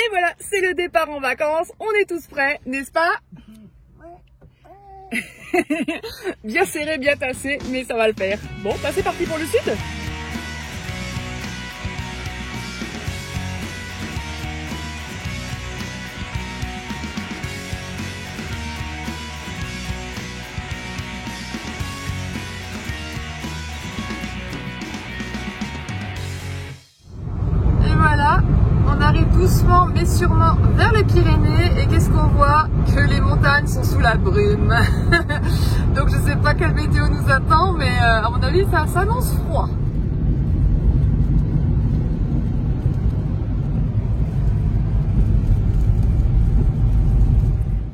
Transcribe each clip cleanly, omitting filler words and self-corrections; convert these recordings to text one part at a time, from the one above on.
Et voilà, c'est le départ en vacances. On est tous prêts, n'est-ce pas? Bien serré, bien tassé, mais ça va le faire. Bon, bah c'est parti pour le sud. Et voilà, on arrive doucement mais sûrement vers les Pyrénées. Et qu'est-ce qu'on voit? Que les montagnes sont sous la brume. Donc je sais pas quelle météo nous attend, mais à mon avis ça s'annonce froid.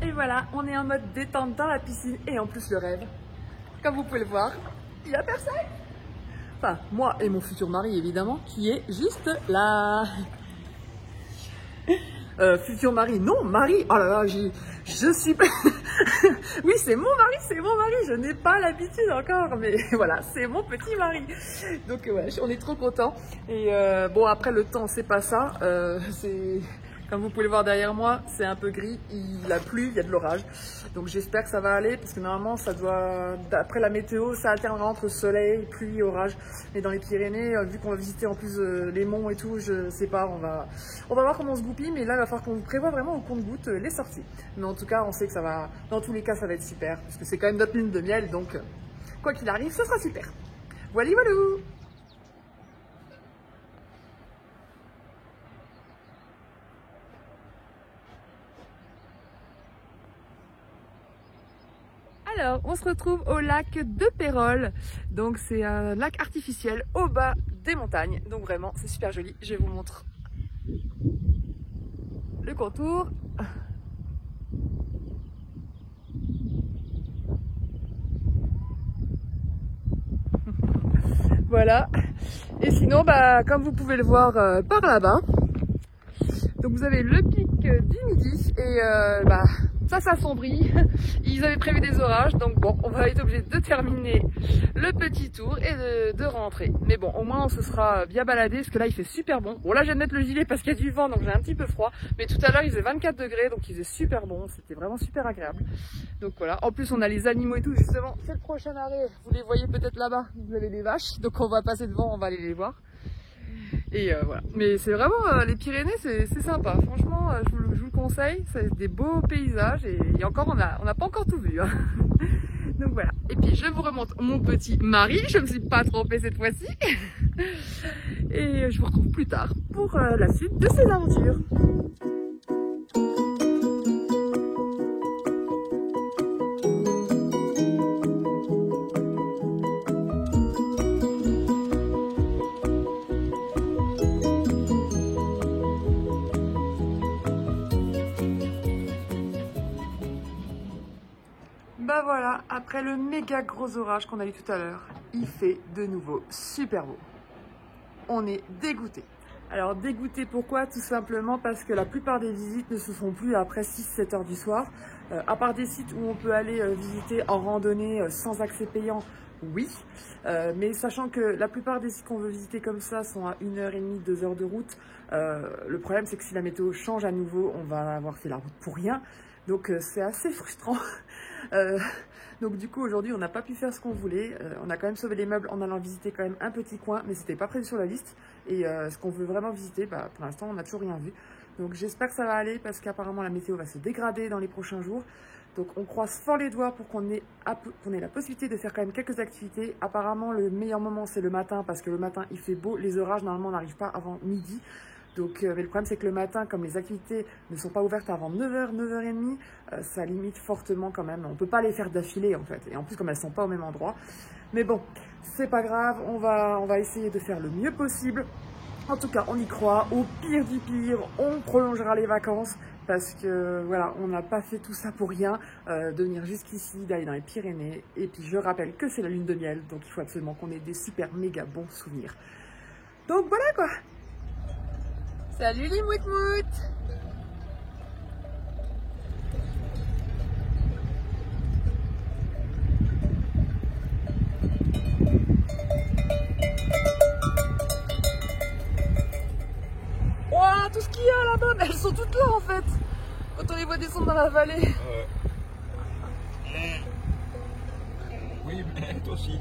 Et voilà, on est en mode détente dans la piscine et en plus le rêve. Comme vous pouvez le voir, il n'y a personne. Enfin, moi et mon futur mari évidemment, qui est juste là. Futur mari, non, mari, oh là là, je suis... Oui, c'est mon mari, je n'ai pas l'habitude encore, mais voilà, c'est mon petit mari. Donc ouais, on est trop contents. Et bon, après le temps, c'est pas ça, c'est... Comme vous pouvez le voir derrière moi, c'est un peu gris, il a plu, il y a de l'orage. Donc j'espère que ça va aller, parce que normalement, ça doit, d'après la météo, ça alternera entre soleil, pluie et orage. Mais dans les Pyrénées, vu qu'on va visiter en plus les monts et tout, je sais pas, on va voir comment on se goupille, mais là, il va falloir qu'on prévoit vraiment au compte-gouttes les sorties. Mais en tout cas, on sait que ça va, dans tous les cas, ça va être super, parce que c'est quand même notre lune de miel, donc quoi qu'il arrive, ce sera super. Voilà, voilà. Alors, on se retrouve au lac de Pérols. Donc, c'est un lac artificiel au bas des montagnes. Donc, vraiment, c'est super joli. Je vous montre le contour. Voilà. Et sinon, bah, comme vous pouvez le voir par là-bas, donc vous avez le pic du Midi et ça s'assombrit. Ils avaient prévu des orages, donc bon, on va être obligé de terminer le petit tour et de rentrer. Mais bon, au moins on se sera bien baladé parce que là il fait super bon. Bon là je viens de mettre le gilet parce qu'il y a du vent, donc j'ai un petit peu froid. Mais tout à l'heure il faisait 24 degrés, donc il faisait super bon. C'était vraiment super agréable. Donc voilà, en plus on a les animaux et tout, justement. C'est le prochain arrêt, vous les voyez peut-être là-bas, vous avez les vaches. Donc on va passer devant, on va aller les voir. Et voilà, mais c'est vraiment les Pyrénées, c'est sympa, franchement, je vous le conseille, c'est des beaux paysages et encore on n'a pas encore tout vu. Hein. Donc voilà, et puis je vous remonte mon petit mari, je me suis pas trompée cette fois-ci. Et je vous retrouve plus tard pour la suite de ces aventures. Bah voilà, après le méga gros orage qu'on a eu tout à l'heure, il fait de nouveau super beau. On est dégoûté. Alors dégoûté pourquoi? Tout simplement parce que la plupart des visites ne se font plus après 6-7 heures du soir. À part des sites où on peut aller visiter en randonnée sans accès payant, oui. Mais sachant que la plupart des sites qu'on veut visiter comme ça sont à 1h30, 2 heures de route, le problème c'est que si la météo change à nouveau, on va avoir fait la route pour rien. Donc c'est assez frustrant. Donc du coup aujourd'hui on n'a pas pu faire ce qu'on voulait. On a quand même sauvé les meubles en allant visiter quand même un petit coin, mais c'était pas prévu sur la liste. Et ce qu'on veut vraiment visiter, bah, pour l'instant on n'a toujours rien vu. Donc j'espère que ça va aller parce qu'apparemment la météo va se dégrader dans les prochains jours. Donc on croise fort les doigts pour qu'on ait la possibilité de faire quand même quelques activités. Apparemment le meilleur moment c'est le matin parce que le matin il fait beau. Les orages normalement n'arrivent pas avant midi. Donc, mais le problème c'est que le matin, comme les activités ne sont pas ouvertes avant 9h, 9h30, ça limite fortement quand même. On ne peut pas les faire d'affilée en fait. Et en plus comme elles ne sont pas au même endroit. Mais bon, c'est pas grave, on va essayer de faire le mieux possible. En tout cas, on y croit. Au pire du pire, on prolongera les vacances. Parce que voilà, on n'a pas fait tout ça pour rien, de venir jusqu'ici, d'aller dans les Pyrénées. Et puis je rappelle que c'est la lune de miel, donc il faut absolument qu'on ait des super méga bons souvenirs. Donc voilà quoi. Salut les mout-mout. Wow, tout ce qu'il y a là-bas, elles sont toutes là en fait. Quand on les voit descendre dans la vallée. Oui, mais toi aussi.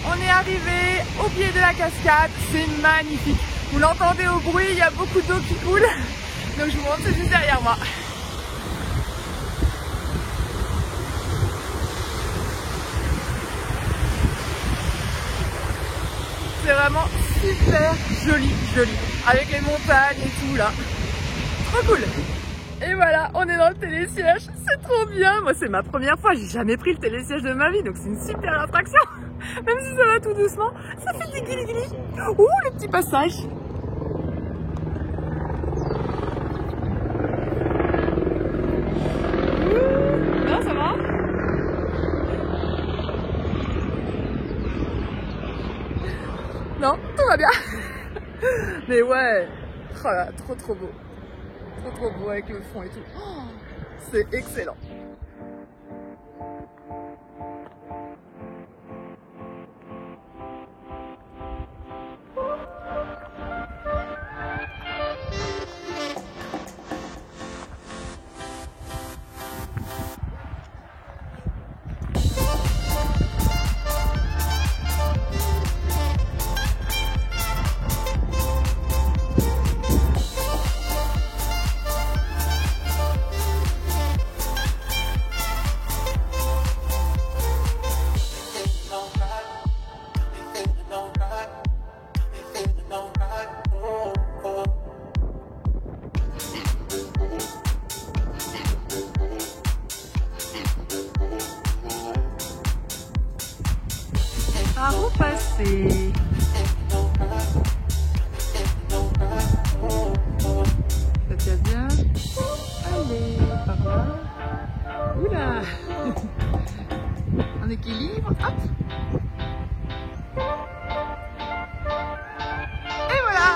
On est arrivé au pied de la cascade, c'est magnifique. Vous l'entendez au bruit, il y a beaucoup d'eau qui coule. Donc je vous montre, c'est juste derrière moi. C'est vraiment super joli, avec les montagnes et tout là. Trop cool. Et voilà, on est dans le télésiège, c'est trop bien. Moi c'est ma première fois, j'ai jamais pris le télésiège de ma vie, donc c'est une super attraction. Même si ça va tout doucement, ça fait des guili-guili. Ouh, le petit passage. Non, ça va? Non, tout va bien. Mais ouais, oh là, trop beau. Trop beau avec le fond et tout. Oh, c'est excellent. À repasser. Ça tient bien. Allez, par là. Oula. En équilibre. Hop. Et voilà.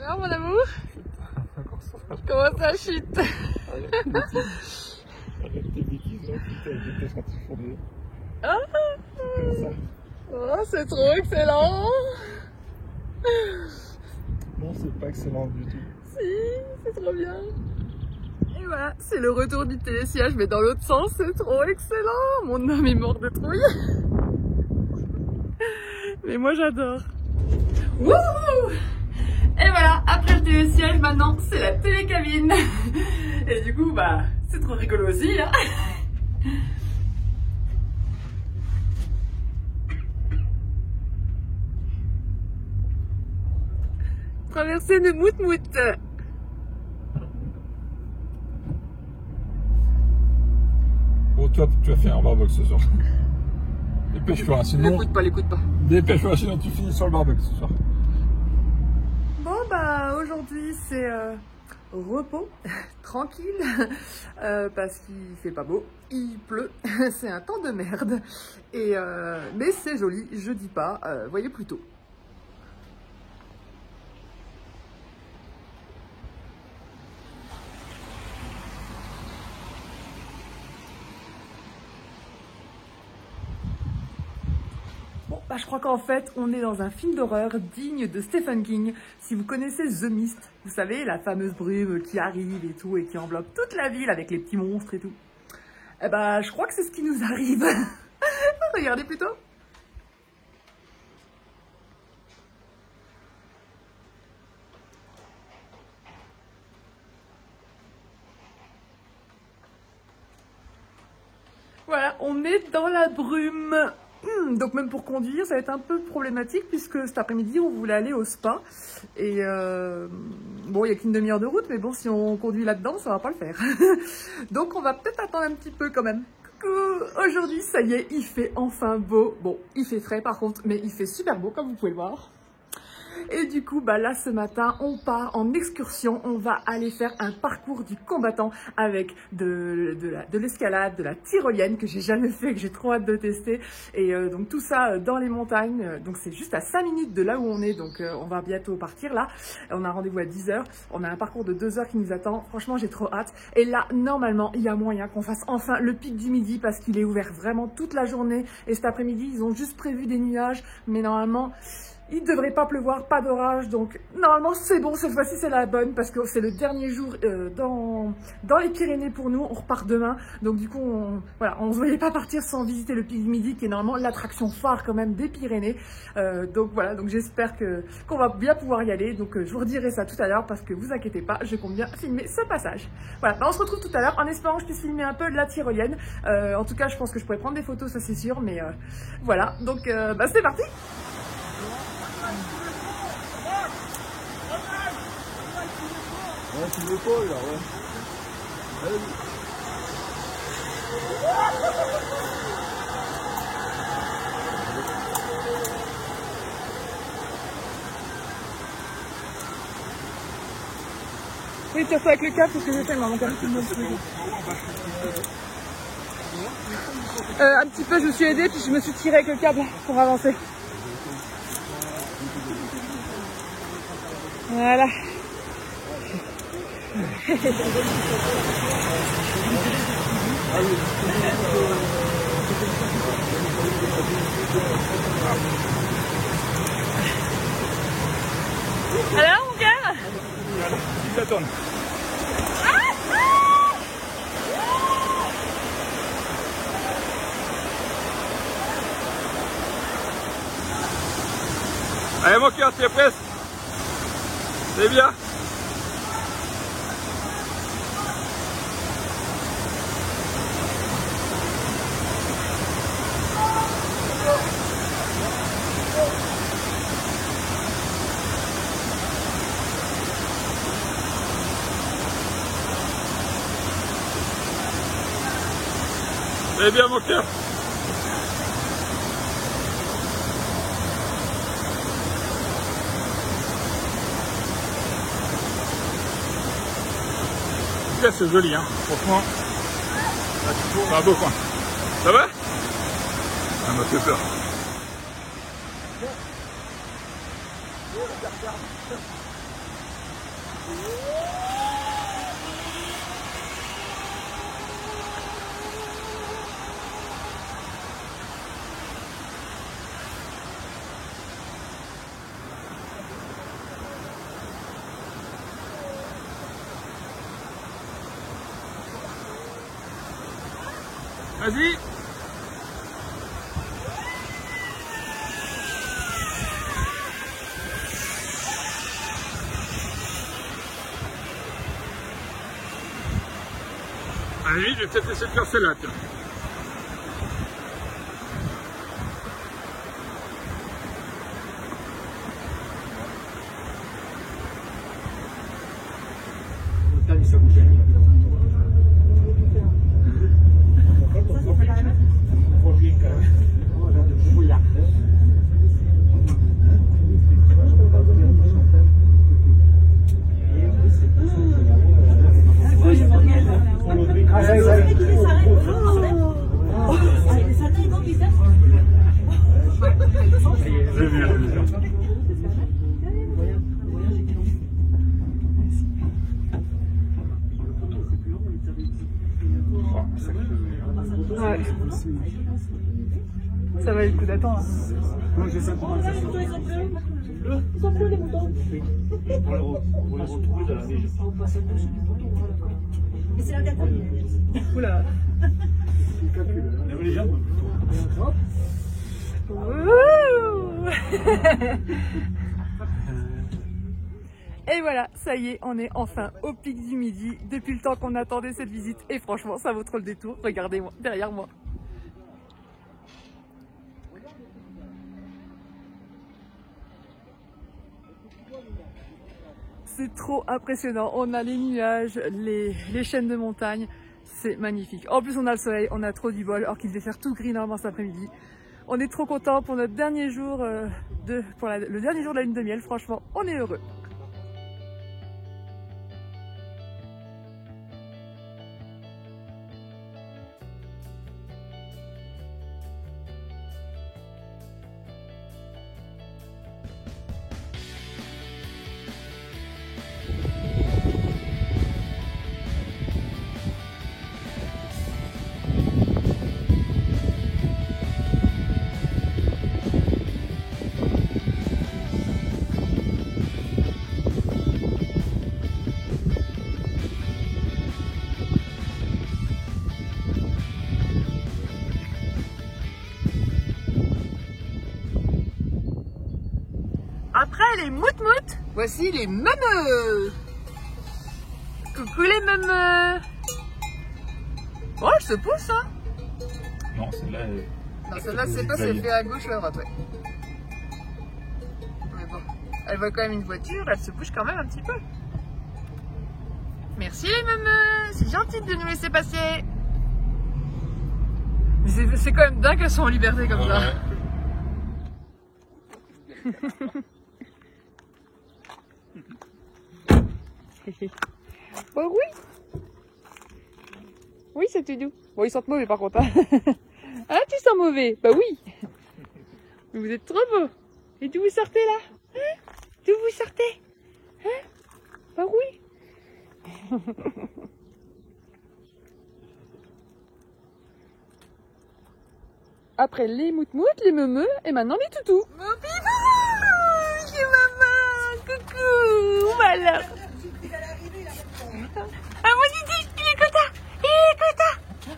Alors mon amour, comment ça chute? Avec tes bêtises là, putain, j'étais sorti fondé. Ah, oh, c'est trop excellent. Non, c'est pas excellent du tout. Si, c'est trop bien. Et voilà, c'est le retour du télésiège, mais dans l'autre sens, c'est trop excellent. Mon homme est mort de trouille. Mais moi j'adore. Wouhou! Et voilà, après le télésiège, maintenant c'est la télécabine. Et du coup, bah, c'est trop rigolo aussi. Hein. Traversée de Moutmout. Bon, toi, tu vas faire un barbecue ce soir. Dépêche-toi, sinon. L'écoute pas. Dépêche-toi, sinon tu finis sur le barbecue ce soir. Bon, bah, aujourd'hui c'est repos, tranquille, parce qu'il fait pas beau, il pleut, c'est un temps de merde. Et mais c'est joli, je dis pas, voyez plutôt. Bah, je crois qu'en fait, on est dans un film d'horreur digne de Stephen King. Si vous connaissez The Mist, vous savez, la fameuse brume qui arrive et tout, et qui enveloppe toute la ville avec les petits monstres et tout. Eh bah, je crois que c'est ce qui nous arrive. Regardez plutôt. Voilà, on est dans la brume. Donc même pour conduire, ça va être un peu problématique puisque cet après-midi, on voulait aller au spa. Et bon, il n'y a qu'une demi-heure de route, mais bon, si on conduit là-dedans, ça va pas le faire. Donc on va peut-être attendre un petit peu quand même. Coucou! Aujourd'hui, ça y est, il fait enfin beau. Bon, il fait frais par contre, mais il fait super beau comme vous pouvez le voir. Et du coup, bah là, ce matin, on part en excursion. On va aller faire un parcours du combattant avec de l'escalade, de la tyrolienne que j'ai jamais fait, que j'ai trop hâte de tester. Et donc tout ça dans les montagnes. Donc c'est juste à 5 minutes de là où on est. Donc on va bientôt partir là. On a un rendez-vous à 10 h. On a un parcours de 2 heures qui nous attend. Franchement, j'ai trop hâte. Et là, normalement, il y a moyen qu'on fasse enfin le pic du midi parce qu'il est ouvert vraiment toute la journée. Et cet après-midi, ils ont juste prévu des nuages. Mais normalement, il ne devrait pas pleuvoir, pas d'orage, donc normalement c'est bon, cette fois-ci c'est la bonne parce que c'est le dernier jour dans les Pyrénées pour nous, on repart demain, donc du coup voilà, on ne se voyait pas partir sans visiter le Pic du Midi qui est normalement l'attraction phare quand même des Pyrénées, donc voilà, donc j'espère qu'on va bien pouvoir y aller, donc je vous redirai ça tout à l'heure parce que vous inquiétez pas, je compte bien filmer ce passage. Voilà, bah, on se retrouve tout à l'heure en espérant que je puisse filmer un peu de la tyrolienne, en tout cas je pense que je pourrais prendre des photos, ça c'est sûr, mais voilà, donc bah, c'est parti. Ouais, tu veux pas là, ouais. Allez. Oui, tire-toi avec le câble, c'est ce que j'ai fait, maman. Un petit peu, je me suis aidée, puis je me suis tirée avec le câble pour avancer. Voilà. Alors, mon gars? Ça tourne. Allez mon cœur, tu es presque. C'est bien. C'est bien mon cœur. C'est joli, hein. Franchement, c'est un beau coin. Ça va? Ça m'a fait peur. Vas-y. À la limite, je vais peut-être essayer de faire celle-là, tiens. Ouais. Ça valait le coup d'attendre. Non, j'ai ça pour ça. Ils sont plus les moutons. Pour les retrouver dans la neige. On passe au-dessus du bouton, on va la prendre. Mais c'est la gâteau. Oula. Lève les jambes. Et voilà, ça y est, on est enfin au pic du Midi depuis le temps qu'on attendait cette visite et franchement ça vaut trop le détour. Regardez-moi, derrière moi. C'est trop impressionnant, on a les nuages, les chaînes de montagne, c'est magnifique. En plus on a le soleil, on a trop du bol alors qu'il devait faire tout gris normalement cet après-midi. On est trop contents pour notre dernier jour, le dernier jour de la lune de miel, franchement on est heureux. Après les mout-mout, voici les meumeux. Coucou les meumeux. Oh, elle se pousse, hein. Non, celle-là... Non, celle-là, c'est pas si elle fait à gauche ou à droite, ouais. Mais bon, elle voit quand même une voiture, elle se bouge quand même un petit peu. Merci les meumeux, c'est gentil de nous laisser passer. Mais c'est quand même dingue qu'elles sont en liberté comme ça. Oh oui. Oui, c'est tout doux. Bon, ils sentent mauvais par contre. Hein. Ah, tu sens mauvais? Bah oui. Mais vous êtes trop beaux. Et d'où vous sortez là? Hein? D'où vous sortez? Hein? Bah oui. Après les mout-mout, les meumeux, et maintenant les toutous. Mon bibou! Chez maman! Coucou! Voilà! Ah, mon Didi, il est content! Il est content!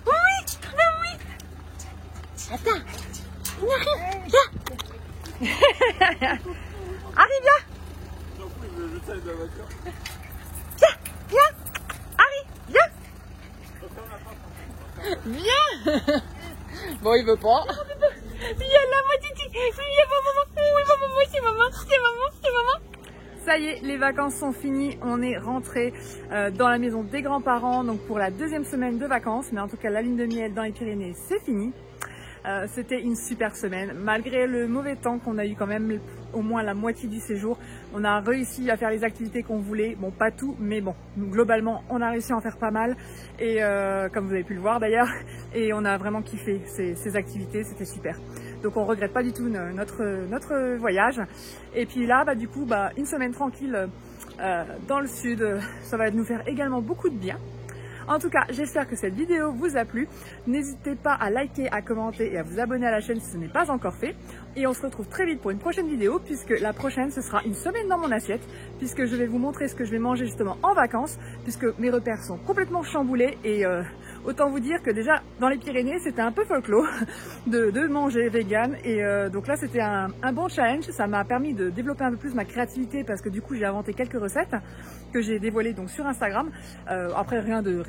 Oui! Non, oui! Attends! Il arrive! Viens! Arrive, viens! Viens! Viens! Arrive! Viens! Viens! Bon, il veut pas. Viens là, mon Didi! Viens, maman! Oui, maman, c'est maman! C'est maman! C'est maman! Ça y est, les vacances sont finies, on est rentré dans la maison des grands-parents, donc pour la deuxième semaine de vacances, mais en tout cas la lune de miel dans les Pyrénées, c'est fini. C'était une super semaine, malgré le mauvais temps qu'on a eu quand même au moins la moitié du séjour. On a réussi à faire les activités qu'on voulait, bon pas tout, mais bon, globalement on a réussi à en faire pas mal, et comme vous avez pu le voir d'ailleurs, et on a vraiment kiffé ces activités, c'était super. Donc on regrette pas du tout notre voyage. Et puis là, bah, du coup, bah, une semaine tranquille dans le sud, ça va nous faire également beaucoup de bien. En tout cas, j'espère que cette vidéo vous a plu. N'hésitez pas à liker, à commenter et à vous abonner à la chaîne si ce n'est pas encore fait. Et on se retrouve très vite pour une prochaine vidéo, puisque la prochaine, ce sera une semaine dans mon assiette, puisque je vais vous montrer ce que je vais manger justement en vacances, puisque mes repères sont complètement chamboulés et autant vous dire que déjà dans les Pyrénées c'était un peu folklore de manger vegan, et donc là c'était un bon challenge. Ça m'a permis de développer un peu plus ma créativité, parce que du coup j'ai inventé quelques recettes que j'ai dévoilées donc sur Instagram. Après rien de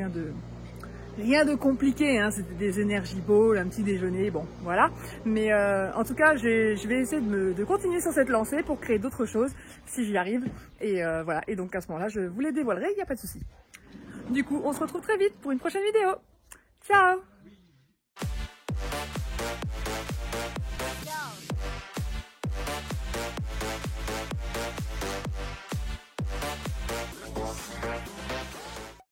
Rien de compliqué, hein, c'était des energy balls, un petit déjeuner, bon, voilà. Mais en tout cas, je vais essayer de continuer sur cette lancée pour créer d'autres choses, si j'y arrive. Et voilà, et donc à ce moment-là, je vous les dévoilerai, il n'y a pas de souci. Du coup, on se retrouve très vite pour une prochaine vidéo. Ciao!